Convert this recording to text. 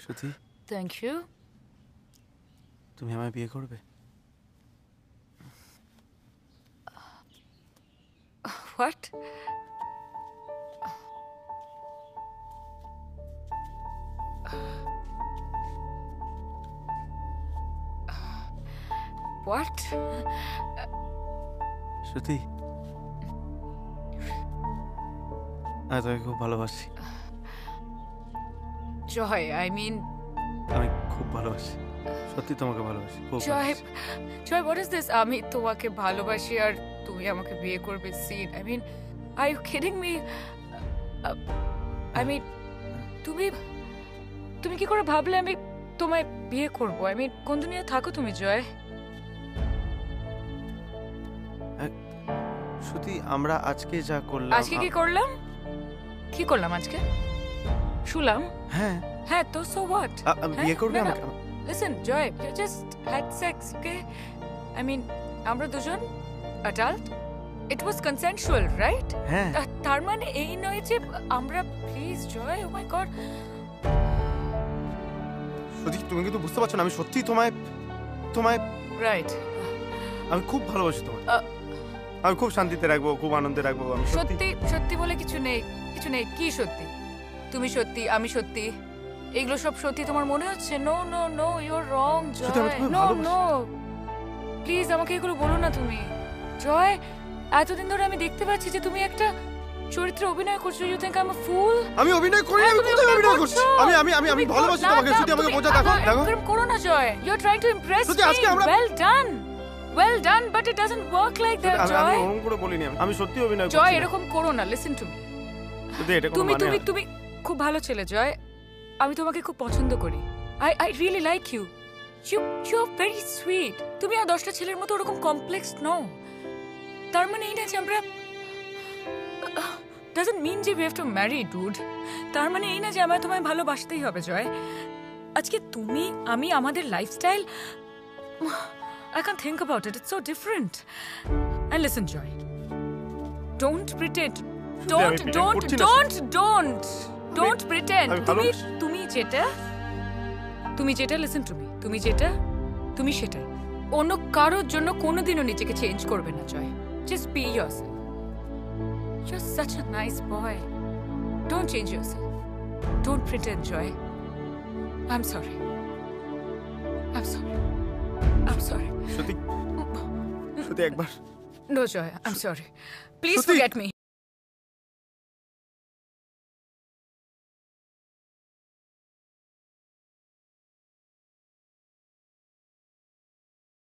Shruti, thank you. তুমি আমায় বিয়ে করবে? হোয়াট? হোয়াট? শ্রুতি, আমি তোকে খুব ভালোবাসি। জয়, আই মিন আমি খুব ভালোবাসি, সত্যি তোমাকে ভালোবাসি খুব। Joy, Joy, what is this? আমি তোমাকে ভালোবাসি আর তুমি আমাকে বিয়ে করবে? সিন, I mean, are you kidding me? I mean, তুমি তুমি কি করে ভাবলে আমি তোমায় বিয়ে করব? আই মিন, কোন দুনিয়ায় থাকো তুমি জয়? শ্রুতি, আমরা আজকে যা করলাম। আজকে কি করলাম? কি করলাম আজকে? শুলাম? হ্যাঁ হ্যাঁ, তো সো হোয়াট? বিয়ে করবে আমাকে? Listen Joy, you just had sex, okay? I mean, আমরা দুজন অ্যাডাল্ট, ইট ওয়াজ কনসেনচুয়াল, রাইট? হ্যাঁ। তার মানে এই নয় যে আমরা, please Joy, O my god. শ্রুতি, তুমি কিন্তু বুঝতে পারছো না, আমি সত্যি তোমায় তোমায় রাইট, আমি খুব ভালোবাসি তোমায়। আমি খুব শান্তিতে রাখবো, খুব আনন্দে রাখবো। আমি সত্যি সত্যি বলে কিছু নেই, কিছু নেই। কি সত্যি? তুমি সত্যি, আমি সত্যি, এগুলো সব সত্যি তোমার মনে হচ্ছে? No no no, you are wrong Joy. No no, please আমাকে এগুলো বলো না তুমি। জয়, এতদিন ধরে আমি দেখতে পাচ্ছি যে তুমি একটা চরিত্রে অভিনয় করছো। You think I am a fool? আমি অভিনয় করি, আমি কোথায় অভিনয় করছি? আমি ভালোবাসি তোমাকে। শ্রুতি, আমাকে বোঝা, দেখো দেখো। এরকম করো না Joy, you are trying to impress me. আজকে আমরা well done, well done, but it doesn't work like that Joy. আমি ওরকম করে বলিনি, আমি সত্যি অভিনয় করছি। জয়, এরকম করো না, লিসেন টু মি। তুমি তুমি তুমি খুব ভালো ছেলে জয়, আমি তোমাকে খুব পছন্দ করি। I really like you. You are very sweet. তুমি আর 10টা ছেলের মতো ওরকম কমপ্লেক্স নও। তার মানে এই না যে আমরা, ডাজন্ট মিন যে we have to marry dude. তার মানে এই না যে আমায় তোমায় ভালোবাসতেই হবে জয়। আজকে তুমি আমি, আমাদের lifestyle, I can't think about it. It's so different. And listen, Joy. Don't pretend. Don't pretend. তুমি যেটা listen to me. তুমি সেটাই। অন্য কারোর জন্য কোনোদিনও নিজেকে চেঞ্জ করবে না জয়। Just be yourself. You're such a nice boy. Don't change yourself. Don't pretend, Joy. I'm sorry. শ্রুতি, একবার। No, Joy, I'm sorry. Please forget me.